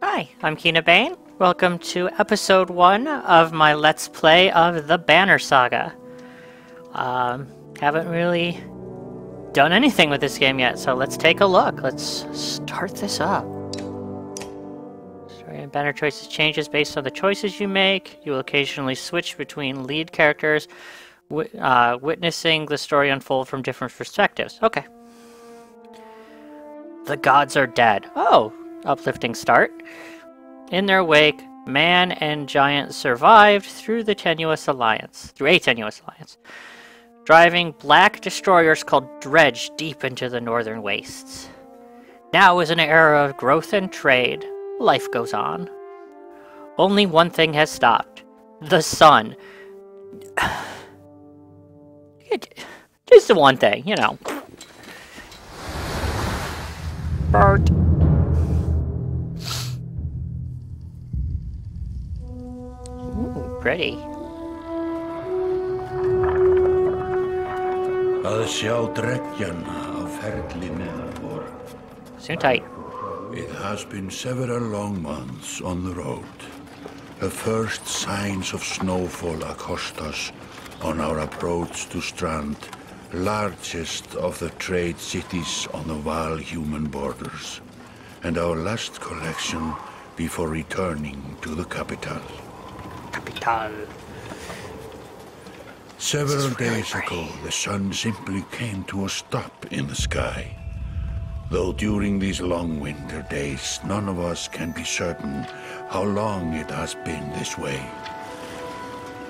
Hi, I'm Keena Bane. Welcome to episode 1 of my Let's Play of the Banner Saga. Haven't really done anything with this game yet, so let's take a look. Let's start this up. Story and banner choices changes based on the choices you make. You will occasionally switch between lead characters, witnessing the story unfold from different perspectives. Okay. The gods are dead. Oh, uplifting start. In their wake, man and giant survived through a tenuous alliance, driving black destroyers called Dredge deep into the northern wastes. Now is an era of growth and trade. Life goes on. Only one thing has stopped. The sun. Just the one thing, you know. Bert. Ooh, pretty. Að sjá dreggjana á ferli neðanbor. Soon tight. It has been several long months on the road. The first signs of snowfall accost us on our approach to Strand, largest of the trade cities on the Val-human borders, and our last collection before returning to the capital. Several days ago, the sun simply came to a stop in the sky. Though during these long winter days, none of us can be certain how long it has been this way.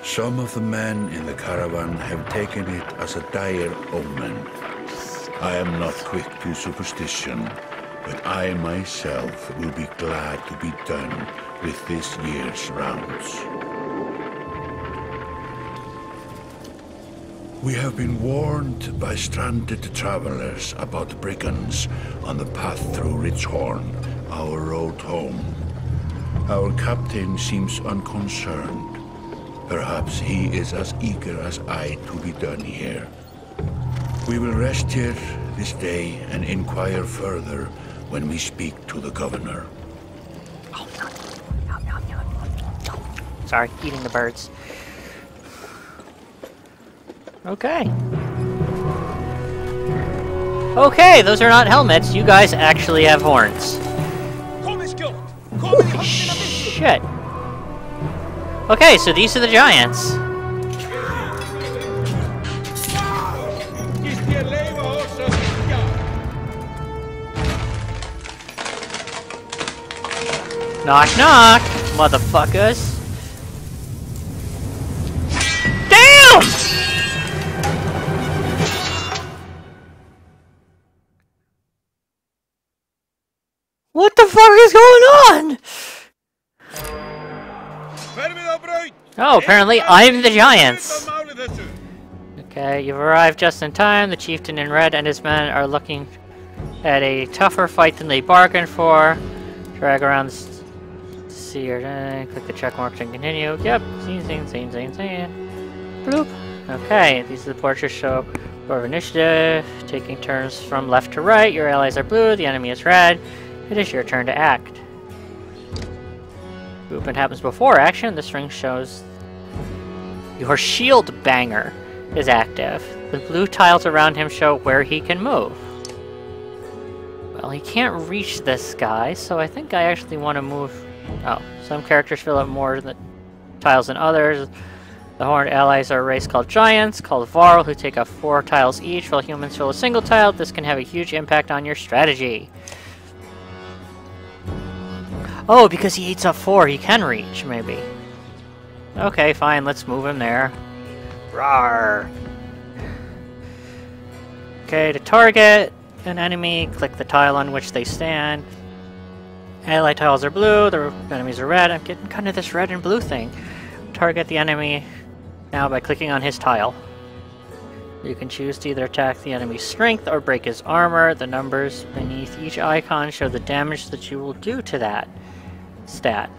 Some of the men in the caravan have taken it as a dire omen. I am not quick to superstition, but I myself will be glad to be done with this year's rounds. We have been warned by stranded travelers about brigands on the path through Ridgehorn, our road home. Our captain seems unconcerned. Perhaps he is as eager as I to be done here. We will rest here this day and inquire further when we speak to the governor. Sorry, eating the birds. Okay. Okay, those are not helmets. You guys actually have horns. Holy shit. Okay, so these are the giants. Knock knock, motherfuckers. Damn! What the fuck is going on? Oh, apparently I'm the giants. Okay, you've arrived just in time. The chieftain in red and his men are looking at a tougher fight than they bargained for. Drag around the see your click the check mark to continue. Yep, seen. Bloop. Okay, these are the portraits show order of initiative. Taking turns from left to right. Your allies are blue, the enemy is red. It is your turn to act. Movement happens before action. The string shows your shield banger is active. The blue tiles around him show where he can move. Well, he can't reach this guy, so I think I actually want to move. Oh, some characters fill up more tiles than others. The horned allies are a race called giants, called Varl, who take up 4 tiles each, while humans fill a single tile. This can have a huge impact on your strategy. Oh, because he eats up 4, he can reach, maybe. Okay, fine, let's move him there. Rawr! Okay, to target an enemy, click the tile on which they stand. Ally tiles are blue, the enemies are red. I'm getting kind of this red and blue thing. Target the enemy now by clicking on his tile. You can choose to either attack the enemy's strength or break his armor. The numbers beneath each icon show the damage that you will do to that stat.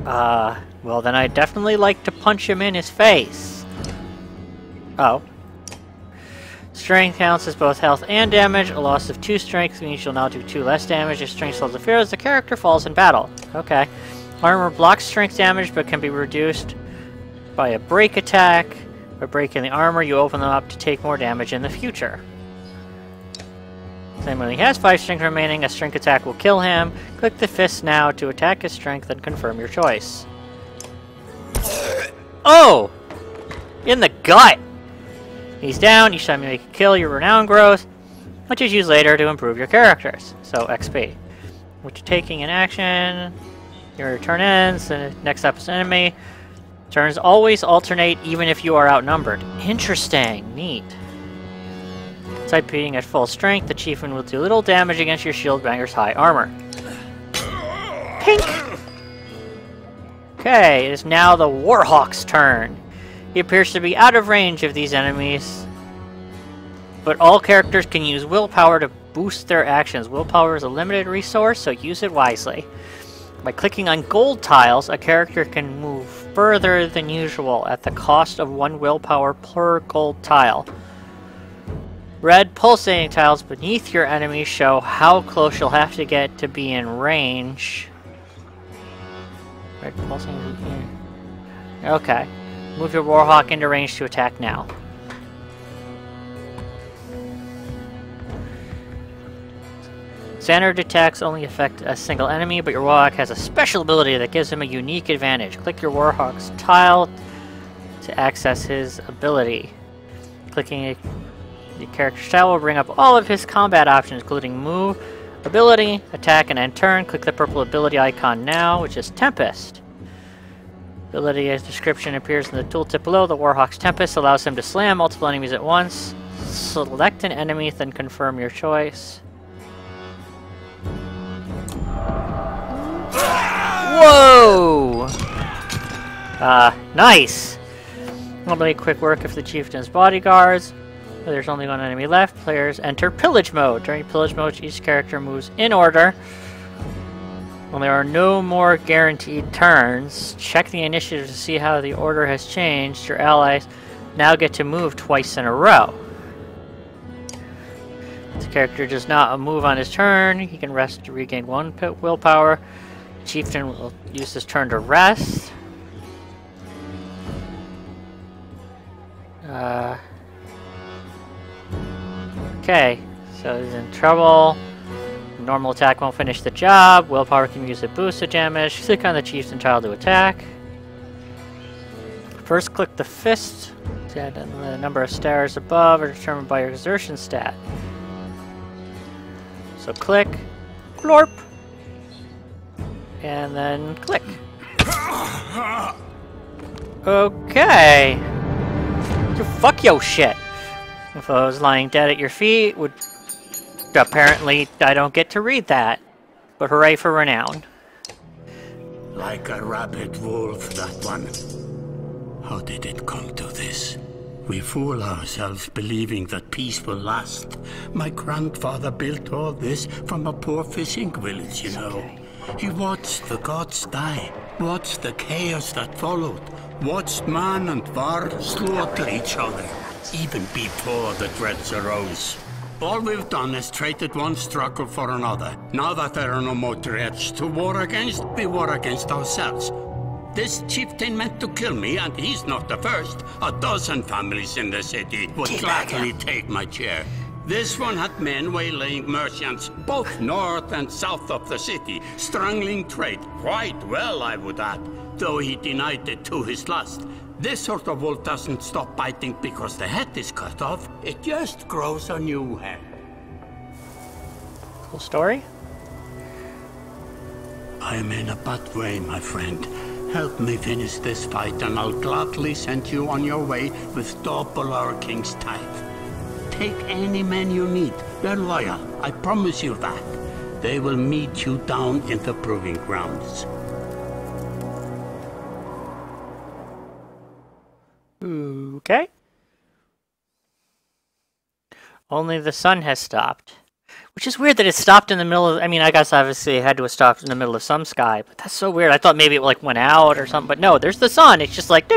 Well then I'd definitely like to punch him in his face. Oh. Strength counts as both health and damage. A loss of 2 strength means you'll now do 2 less damage. If strength levels appears, the character falls in battle. Okay. Armor blocks strength damage, but can be reduced by a break attack. By breaking the armor, you open them up to take more damage in the future. Then when he has 5 strength remaining, a strength attack will kill him. Click the fist now to attack his strength and confirm your choice. Oh! In the gut! He's down, each time you make a kill, your renown growth, which is used later to improve your characters. So, XP. Which taking an action, your turn ends, and next up is enemy. Turns always alternate even if you are outnumbered. Interesting. Neat. Type beating at full strength, the chieftain will do little damage against your shield banger's high armor. Pink! Okay, it is now the Warhawk's turn. He appears to be out of range of these enemies, but all characters can use willpower to boost their actions. Willpower is a limited resource, so use it wisely. By clicking on gold tiles, a character can move further than usual at the cost of 1 willpower per gold tile. Red pulsating tiles beneath your enemy show how close you'll have to get to be in range. Red pulsating. Okay. Move your Warhawk into range to attack now. Standard attacks only affect a single enemy, but your Warhawk has a special ability that gives him a unique advantage. Click your Warhawk's tile to access his ability. Clicking the character's tile will bring up all of his combat options, including move, ability, attack, and end turn. Click the purple ability icon now, which is Tempest. Ability as description appears in the tooltip below. The Warhawk's Tempest allows him to slam multiple enemies at once. Select an enemy, then confirm your choice. Whoa! Nice! Normally quick work if the chieftain's bodyguards. But there's only 1 enemy left. Players enter pillage mode. During pillage mode, each character moves in order. When there are no more guaranteed turns, check the initiative to see how the order has changed. Your allies now get to move twice in a row. If the character does not move on his turn, he can rest to regain 1 willpower. The chieftain will use his turn to rest. Okay, so he's in trouble. Normal attack won't finish the job. Willpower can use a boost to damage. Click on the chieftain tile to attack. First click the fist. And the number of stars above are determined by your exertion stat. So click, glorp, and then click. Okay. Fuck yo shit. If I was lying dead at your feet, would... Apparently, I don't get to read that. But hooray for renown. Like a rabid wolf, that one. How did it come to this? We fool ourselves believing that peace will last. My grandfather built all this from a poor fishing village, you know. He watched the gods die, watched the chaos that followed, watched man and war slaughter each other, even before the dreads arose. All we've done is traded one struggle for another. Now that there are no more dreads to war against, we war against ourselves. This chieftain meant to kill me, and he's not the first. A dozen families in the city would gladly take my chair. This one had men waylaying merchants, both north and south of the city, strangling trade, quite well, I would add, though he denied it to his last. This sort of wolf doesn't stop biting because the head is cut off. It just grows a new head. Cool story. I am in a bad way, my friend. Help me finish this fight and I'll gladly send you on your way with double our king's tithe. Take any men you need. They're loyal, I promise you that. They will meet you down in the proving grounds. Okay. Only the sun has stopped. Which is weird that it stopped in the middle of... I mean, I guess obviously it had to have stopped in the middle of some sky, but that's so weird. I thought maybe it like went out or something, but no, there's the sun. It's just like...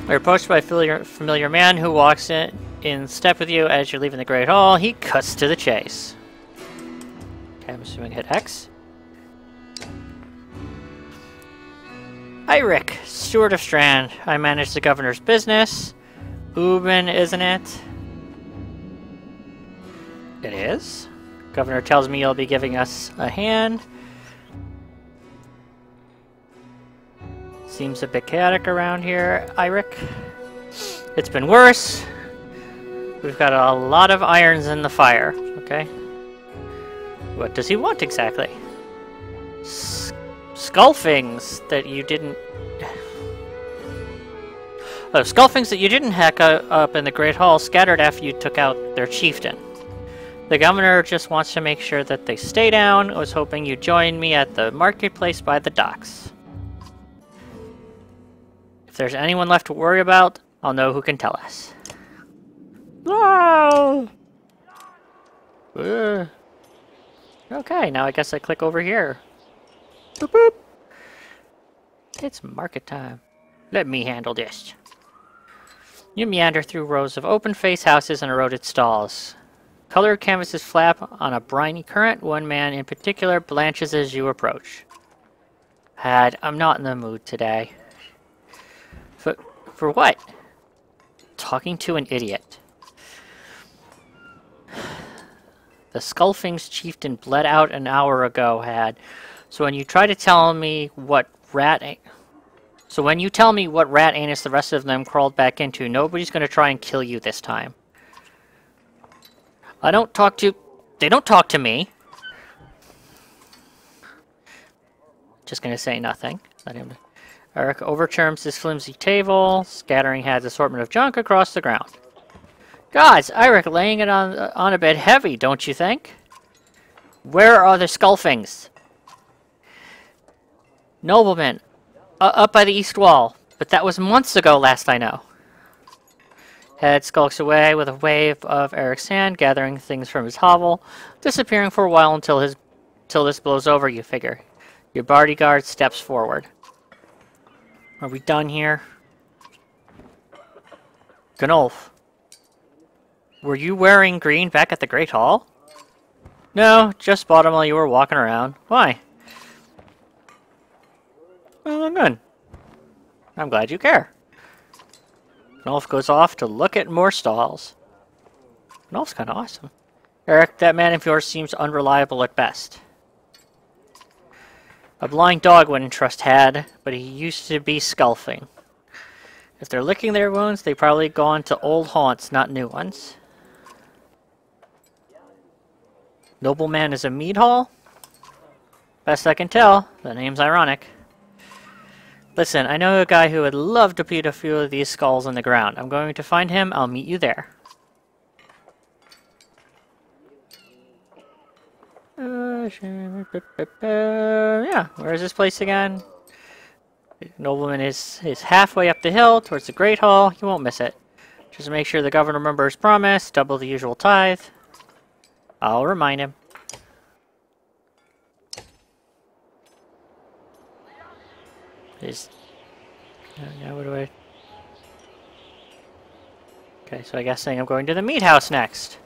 You're approached by a familiar man who walks in step with you as you're leaving the Great Hall. He cuts to the chase. Okay, I'm assuming hit X. Hi, Rick, Steward of Strand. I manage the governor's business. Ubin, isn't it? It is. Governor tells me you'll be giving us a hand. Seems a bit chaotic around here, Iric. It's been worse. We've got a lot of irons in the fire. Okay. What does he want exactly? Skullfings that you didn't... Oh, skullfings that you didn't hack up in the Great Hall scattered after you took out their chieftain. The governor just wants to make sure that they stay down. I was hoping you'd join me at the marketplace by the docks. If there's anyone left to worry about, I'll know who can tell us. No! Okay, now I guess I click over here. Boop boop! It's market time. Let me handle this. You meander through rows of open-faced houses and eroded stalls. Colored canvases flap on a briny current. One man in particular blanches as you approach. I'm not in the mood today. For what? Talking to an idiot. The Skullfings chieftain bled out an hour ago, So when you try to tell me what rat anus the rest of them crawled back into, nobody's gonna try and kill you this time. They don't talk to me. Just gonna say nothing. Let him. Eric overturns this flimsy table, scattering Had's assortment of junk across the ground. Gods, Eric laying it on a bed heavy, don't you think? Where are the Skullfings? Nobleman, up by the east wall, but that was months ago last I know. Had skulks away with a wave of Eric's hand, gathering things from his hovel, disappearing for a while until this blows over, you figure. Your bodyguard steps forward. Are we done here? Gunolf, were you wearing green back at the Great Hall? No, just bought them while you were walking around. Why? Well, I'm good. I'm glad you care. Gunolf goes off to look at more stalls. Gunolf's kind of awesome. Eric, that man of yours seems unreliable at best. A blind dog wouldn't trust Had, but he used to be Skullfing. If they're licking their wounds, they've probably gone to old haunts, not new ones. Nobleman is a mead hall? Best I can tell, the name's ironic. Listen, I know a guy who would love to put a few of these skulls in the ground. I'm going to find him, I'll meet you there. Yeah, where is this place again? Nobleman is halfway up the hill towards the Great Hall. You won't miss it. Just make sure the governor remembers promise, double the usual tithe. I'll remind him. Yeah, what do I... Okay, so I guess saying I'm going to the meat house next.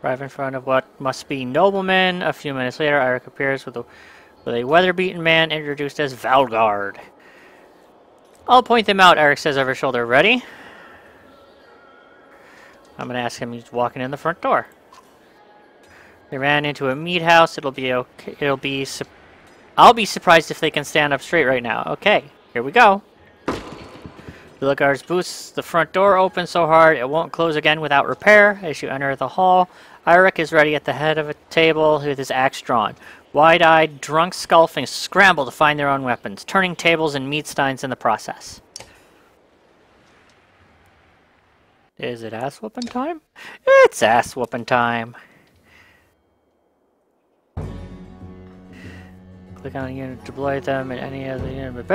Arrive in front of what must be Nobleman. A few minutes later, Eric appears with a weather-beaten man introduced as Valgard. I'll point them out, Eric says over his shoulder. Ready? I'm gonna ask him. He's walking in the front door. They ran into a meat house. It'll be okay. I'll be surprised if they can stand up straight right now. Okay, here we go. Valgard's boots the front door open so hard it won't close again without repair. As you enter the hall, Eric is ready at the head of a table with his axe drawn. Wide-eyed, drunk Skullfings scramble to find their own weapons, turning tables and meat steins in the process. Is it ass-whooping time? It's ass-whooping time. Click on a unit to deploy them in any other unit.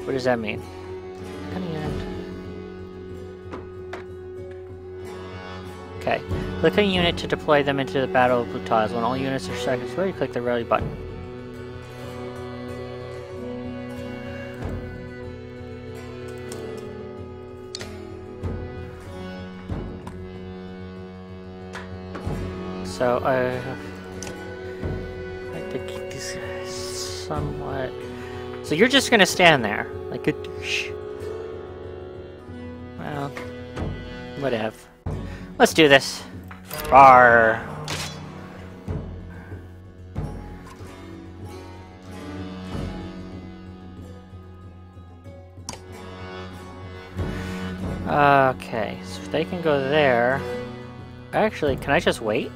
What does that mean? Any unit. Okay. Click a unit to deploy them into the Battle of Blue Tiles. When all units are seconds away, click the rally button. So I like to keep these guys somewhat. So you're just gonna stand there like a douche. Well, whatever. Let's do this. Bar. Okay, so if they can go there... Actually, can I just wait?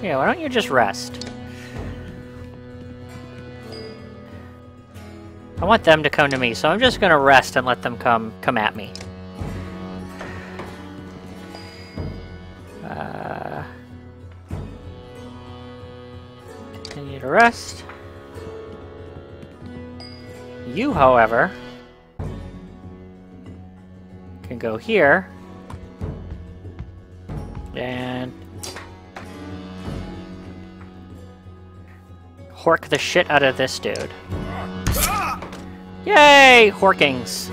Yeah, why don't you just rest? I want them to come to me, so I'm just gonna rest and let them come at me. Continue to rest. You, however... can go here and hork the shit out of this dude. Yay! Horkings!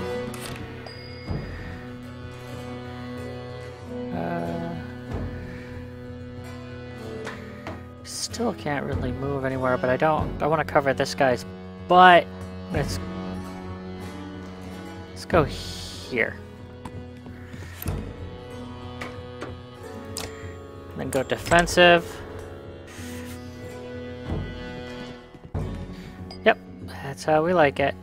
Still can't really move anywhere, but I want to cover this guy's butt. Let's go here. Then go defensive. Yep, that's how we like it.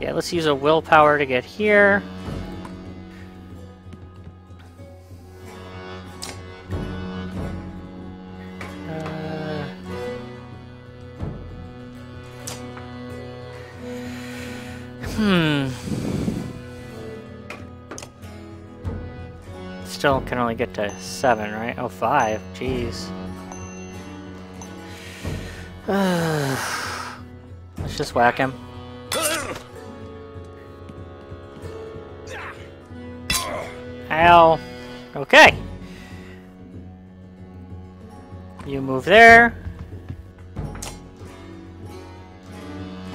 Yeah, let's use a willpower to get here. Still can only get to 7, right? Oh, 5. Jeez. Let's just whack him. Ow. Okay. You move there.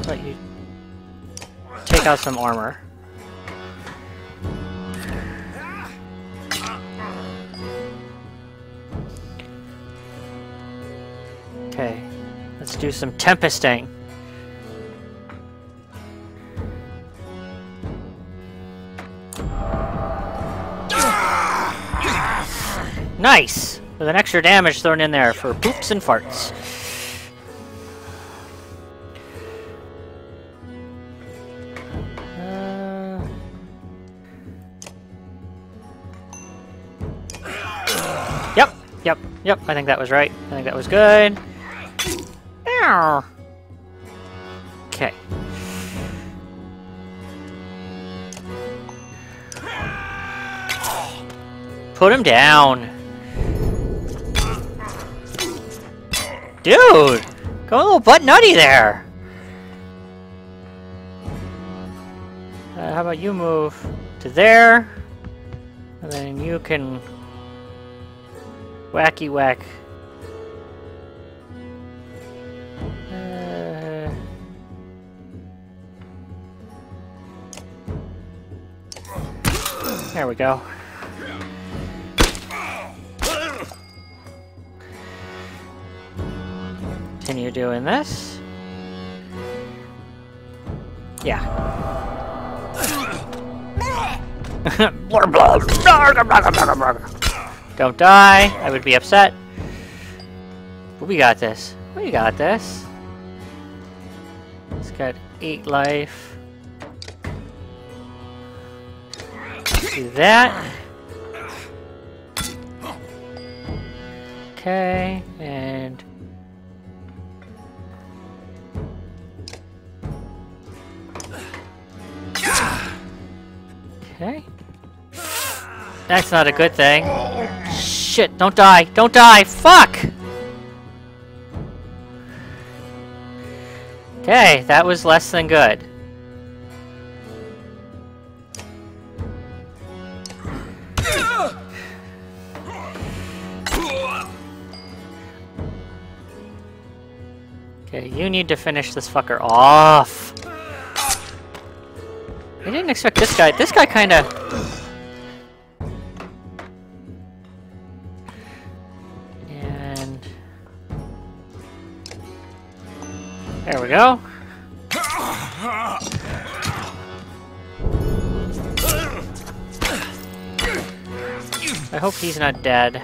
Let you take out some armor. Okay, let's do some tempesting. Nice! With an extra damage thrown in there for poops and farts. Yep, I think that was right. I think that was good. Ow. Okay. Put him down. Dude! Go a little butt nutty there! How about you move to there? And then you can... wacky whack. There we go. Continue doing this. Yeah. Don't die. I would be upset. But we got this. We got this. It's got 8 life. Do that. Okay, and okay. That's not a good thing. Shit, don't die. Don't die. Fuck! Okay, that was less than good. Okay, you need to finish this fucker off. I didn't expect this guy. This guy kinda... There we go. I hope he's not dead.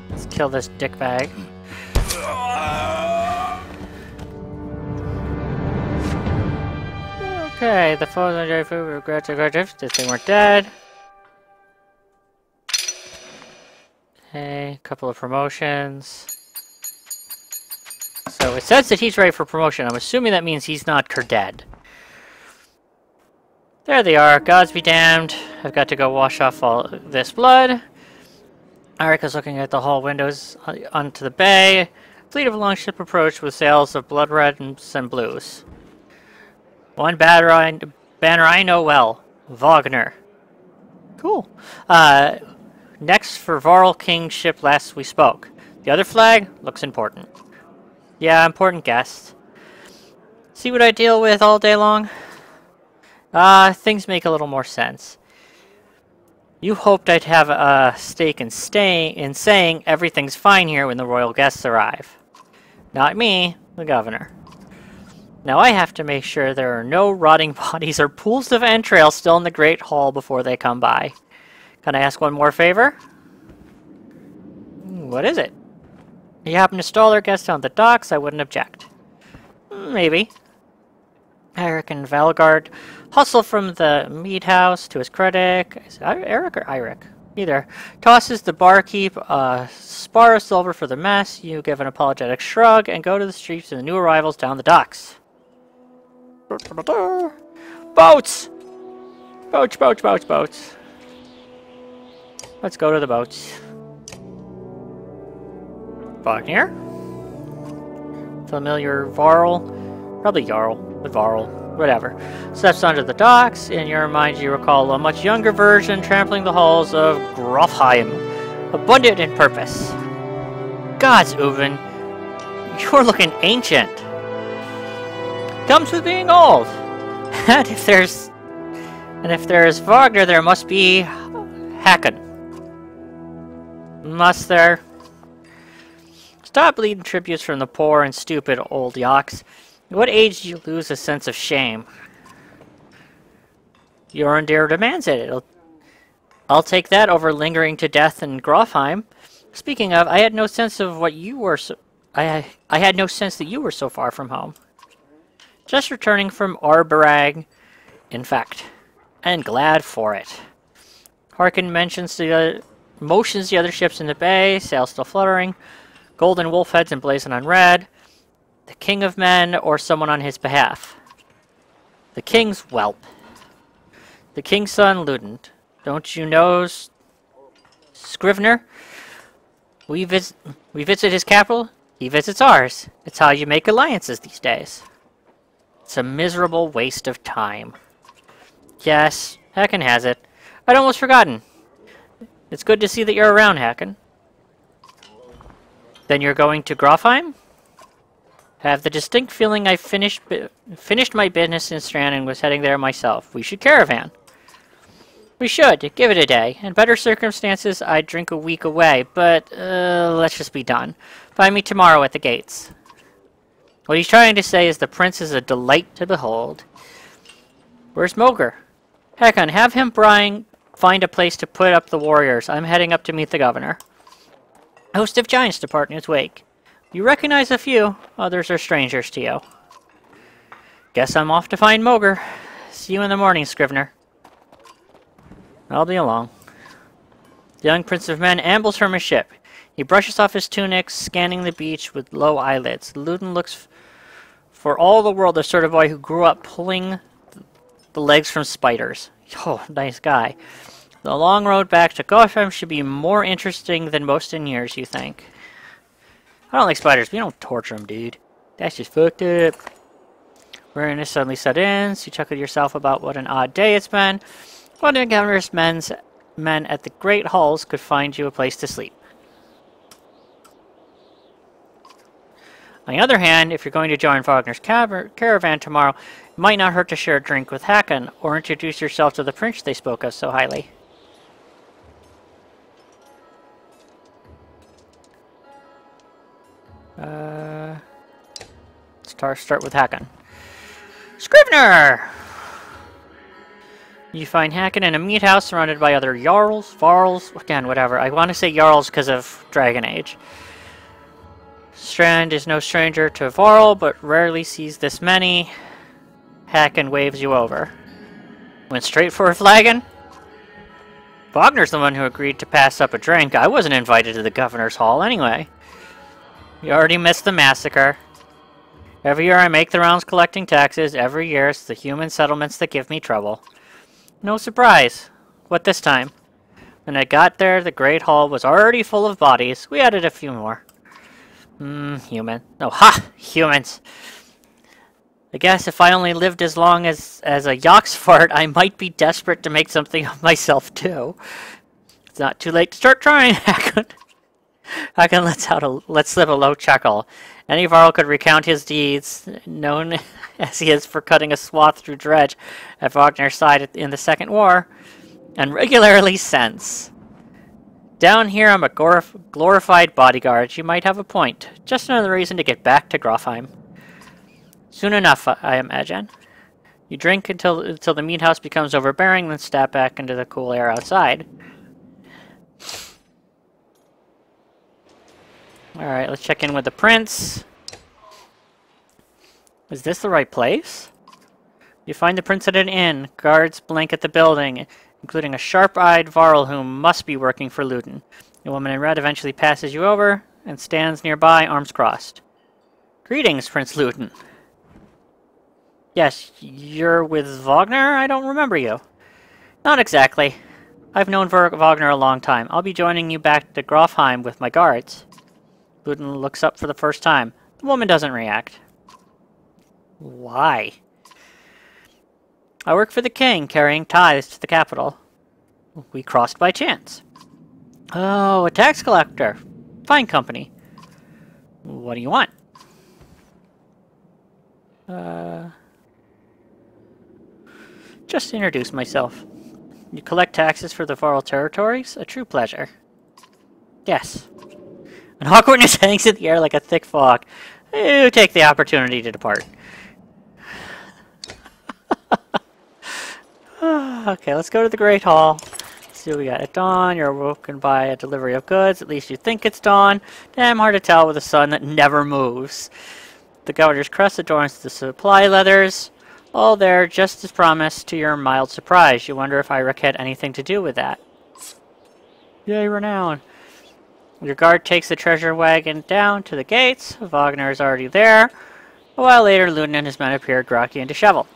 Let's kill this dickbag. Okay, the foes on Jerry Food regret to if they weren't dead. Okay, a couple of promotions. So it says that he's ready for promotion. I'm assuming that means he's not dead. There they are. Gods be damned. I've got to go wash off all this blood. Erica's looking at the hall windows onto the bay. Fleet of longship approached with sails of blood red and some blues. One banner I know well. Wagner. Cool. Next for Varl King's ship last we spoke. The other flag looks important. Yeah, important guest. See what I deal with all day long? Things make a little more sense. You hoped I'd have a stake in saying everything's fine here when the royal guests arrive. Not me, the governor. Now I have to make sure there are no rotting bodies or pools of entrails still in the Great Hall before they come by. Can I ask one more favor? What is it? If you happen to stall our guests on the docks, I wouldn't object. Maybe. Eric and Valgard hustle from the mead house to his credit. Is it Eric or Eirik? Either. Tosses the barkeep a spar of silver for the mess. You give an apologetic shrug and go to the streets to the new arrivals down the docks. Boats! Boats, boats, boats, boats. Let's go to the boats. Wagner? Familiar Varl? Probably Jarl, but Varl. Whatever. Steps onto the docks. In your mind you recall a much younger version trampling the halls of Grofheim. Abundant in purpose. Gods, Uven. You're looking ancient. Comes with being old. And if there's Wagner, there must be Hakon. Must there? Stop bleeding tributes from the poor and stupid old yaks. At what age do you lose a sense of shame? Yorendir demands it. I'll take that over lingering to death in Grofheim. Speaking of, I had no sense of what you were I had no sense that you were so far from home. Just returning from Arberag, in fact. And glad for it. Harkin motions the other ships in the bay, sails still fluttering. Golden wolf heads emblazoned on red. The king of men or someone on his behalf. The king's whelp. The king's son, Ludent. Don't you know Scrivener? We visit his capital, he visits ours. It's how you make alliances these days. It's a miserable waste of time. Yes, Hakon has it. I'd almost forgotten. It's good to see that you're around, Hakon. Then you're going to Grofheim? Have the distinct feeling I finished my business in Strand and was heading there myself. We should caravan. We should. Give it a day. In better circumstances, I'd drink a week away, but let's just be done. Find me tomorrow at the gates. What he's trying to say is the prince is a delight to behold. Where's Moger? Hakon, have him find a place to put up the warriors. I'm heading up to meet the governor. A host of giants depart in his wake. You recognize a few, others are strangers to you. Guess I'm off to find Moger. See you in the morning, Scrivener. I'll be along. The young prince of men ambles from his ship. He brushes off his tunic, scanning the beach with low eyelids. Ludin looks for all the world the sort of boy who grew up pulling the legs from spiders. Oh, nice guy. The long road back to Gotham should be more interesting than most in years, you think. I don't like spiders, but you don't torture them, dude. That's just fucked up. Weariness suddenly set in, so you chuckle to yourself about what an odd day it's been. One of the governor's men at the great halls could find you a place to sleep. On the other hand, if you're going to join Wagner's caravan tomorrow, it might not hurt to share a drink with Hakon, or introduce yourself to the prince they spoke of so highly. Start with Hakon. Scrivener! You find Hakon in a meat house surrounded by other Jarls, Varls, again, whatever. I want to say Jarls because of Dragon Age. Strand is no stranger to Varl, but rarely sees this many. Hakon waves you over. Went straight for a flagon? Wagner's the one who agreed to pass up a drink. I wasn't invited to the governor's hall anyway. You already missed the massacre. Every year I make the rounds collecting taxes. Every year it's the human settlements that give me trouble. No surprise. What this time? When I got there, the Great Hall was already full of bodies. We added a few more. Human. Oh, ha! Humans. I guess if I only lived as long as a Yoxfart, I might be desperate to make something of myself too. It's not too late to start trying, Hakon. Hakon lets slip a low chuckle. Any Varl could recount his deeds, known as he is for cutting a swath through Dredge at Wagner's side in the Second War, and regularly since. Down here I'm a glorified bodyguard. You might have a point. Just another reason to get back to Grofheim. Soon enough, I imagine. You drink until the meat house becomes overbearing, then step back into the cool air outside. Alright, let's check in with the prince. Is this the right place? You find the prince at an inn. Guards blink at the building, including a sharp-eyed Varl who must be working for Luton. The woman in red eventually passes you over and stands nearby, arms crossed. Greetings, Prince Luton. Yes, you're with Wagner? I don't remember you. Not exactly. I've known Wagner a long time. I'll be joining you back to Grofheim with my guards. Luton looks up for the first time. The woman doesn't react. Why? I work for the king, carrying tithes to the capital. We crossed by chance. Oh, a tax collector. Fine company. What do you want? Just to introduce myself. You collect taxes for the Varl territories? A true pleasure. Yes. An awkwardness hangs in the air like a thick fog. You take the opportunity to depart. Okay, let's go to the Great Hall. Let's see what we got. At dawn, you're awoken by a delivery of goods. At least you think it's dawn. Damn hard to tell with a sun that never moves. The governor's crest adorns the supply leathers. All there, just as promised, to your mild surprise. You wonder if Eirik had anything to do with that. Yay, renown. Your guard takes the treasure wagon down to the gates. Wagner is already there. A while later, Luton and his men appear, groggy and disheveled.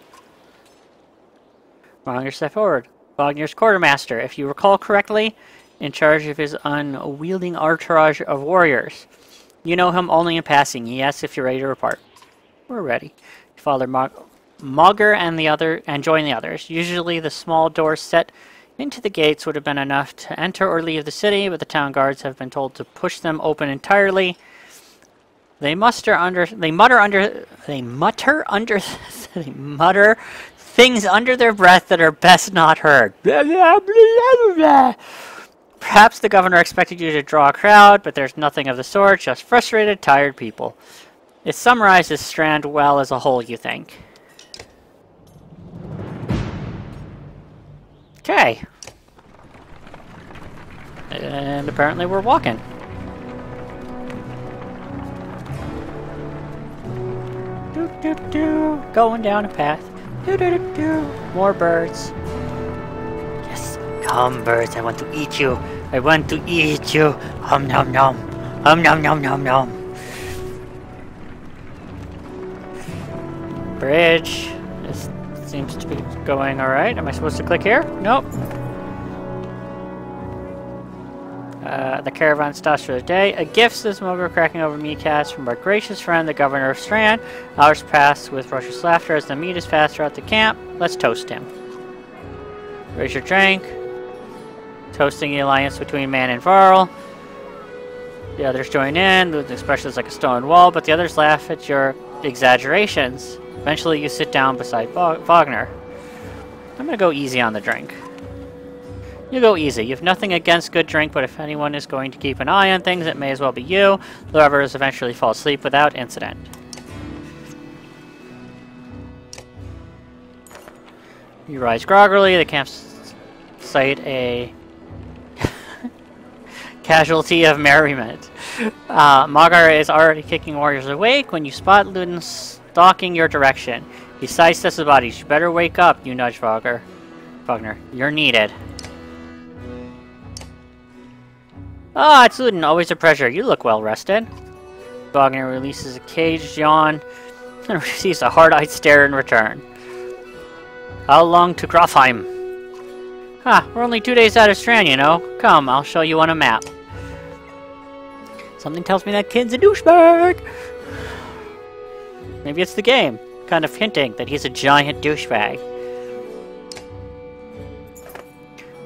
Wagner stepped forward. Wagner's quartermaster, if you recall correctly, in charge of his unwielding entourage of warriors. You know him only in passing. He asks if you're ready to repart. We're ready. Father Mogger and join the others. Usually the small doors set into the gates would have been enough to enter or leave the city, but the town guards have been told to push them open entirely. They mutter things under their breath that are best not heard. Perhaps the governor expected you to draw a crowd, but there's nothing of the sort, just frustrated, tired people. It summarizes Strand well as a whole, you think. Okay. And apparently we're walking. Going down a path. More birds. Yes, come birds, I want to eat you. I want to eat you. Hum nom nom. Hum nom nom nom nom. Bridge. This seems to be going alright. Am I supposed to click here? Nope. The caravan stops for the day. A gift, says Mogger, cracking over meatcats from our gracious friend, the governor of Strand. Hours pass with raucous laughter as the meat is passed throughout the camp. Let's toast him. Raise your drink. Toasting the alliance between man and Varl. The others join in. The expression is like a stone wall, but the others laugh at your exaggerations. Eventually you sit down beside Wagner. I'm gonna go easy on the drink. You go easy. You have nothing against good drink, but if anyone is going to keep an eye on things, it may as well be you. The others eventually fall asleep without incident. You rise groggily. The campsite a casualty of merriment. Magar is already kicking warriors awake when you spot Luden stalking your direction. He sidesteps the bodies. You better wake up, you nudge Wagner. You're needed. Ah, it's Luden. Always a pleasure. You look well rested. Wagner releases a caged yawn and receives a hard-eyed stare in return. How long to Grafheim? We're only 2 days out of Strand, you know. Come, I'll show you on a map. Something tells me that kid's a douchebag. Maybe it's the game, kind of hinting that he's a giant douchebag.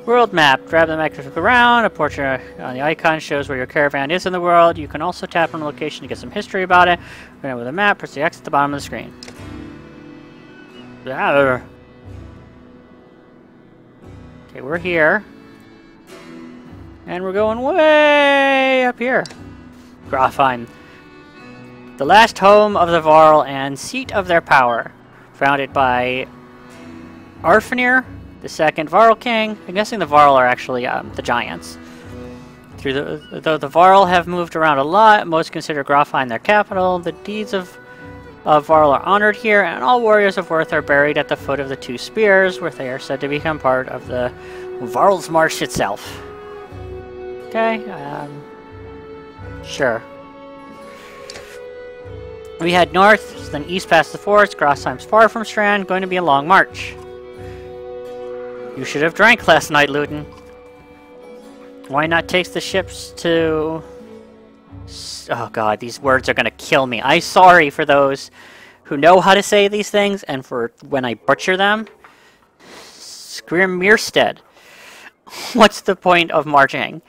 World map. Grab the map to look around. A portrait on the icon shows where your caravan is in the world. You can also tap on the location to get some history about it. Right with the map, press the X at the bottom of the screen. Okay, we're here. And we're going way up here. Grafheim. The last home of the Varl and seat of their power. Founded by Arfnir, the second Varl king. I'm guessing the Varl are actually the giants. Though the Varl have moved around a lot, most consider Grafheim their capital. The deeds of Varl are honored here, and all warriors of worth are buried at the foot of the two spears, where they are said to become part of the Varl's Marsh itself. Okay, sure. We head north, then east past the forest. Grafheim's far from Strand, going to be a long march. You should have drank last night, Luden. Why not take the ships to... Oh god, these words are gonna kill me. I'm sorry for those who know how to say these things, and for when I butcher them. Skirmirstead. What's the point of marching?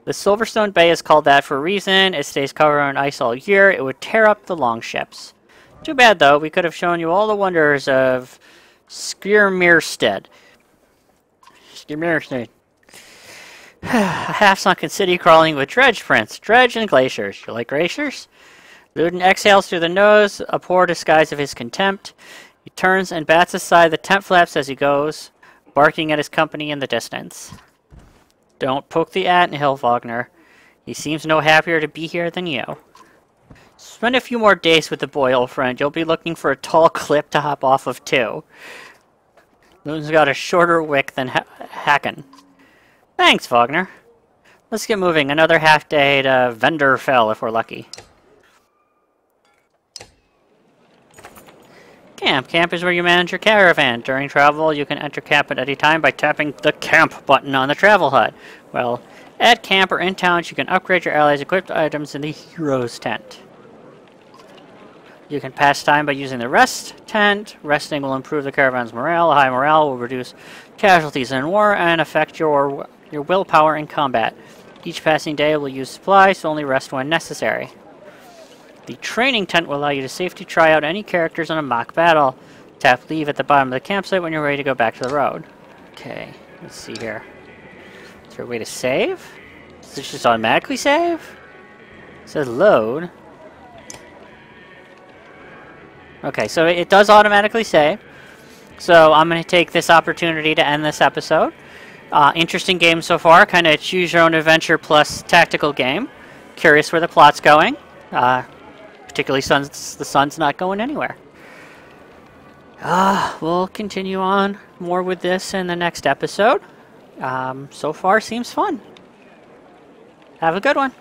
The Silverstone Bay is called that for a reason. It stays covered in ice all year. It would tear up the longships. Too bad, though. We could have shown you all the wonders of Skirmirstead. Skirmirstead. A half-sunken city crawling with dredge prints. Dredge and glaciers. You like glaciers? Luden exhales through the nose, a poor disguise of his contempt. He turns and bats aside the tent flaps as he goes, barking at his company in the distance. Don't poke the anthill, Wagner. He seems no happier to be here than you. Spend a few more days with the boy, old friend. You'll be looking for a tall cliff to hop off of, too. Luden's got a shorter wick than Hacken. Thanks, Wagner. Let's get moving. Another half day to Venderfell if we're lucky. Camp. Camp is where you manage your caravan. During travel, you can enter camp at any time by tapping the camp button on the travel HUD. Well, at camp or in towns, you can upgrade your allies' equipped items in the hero's tent. You can pass time by using the rest tent. Resting will improve the caravan's morale. High morale will reduce casualties in war and affect your willpower in combat. Each passing day will use supplies, so only rest when necessary. The training tent will allow you to safely try out any characters in a mock battle. Tap leave at the bottom of the campsite when you're ready to go back to the road. Okay, let's see here. Is there a way to save? Does this just automatically save? It says load. Okay, so it does automatically save. So I'm going to take this opportunity to end this episode. Interesting game so far. Kind of choose your own adventure plus tactical game. Curious where the plot's going. Particularly since the sun's not going anywhere. We'll continue on more with this in the next episode. So far seems fun. Have a good one.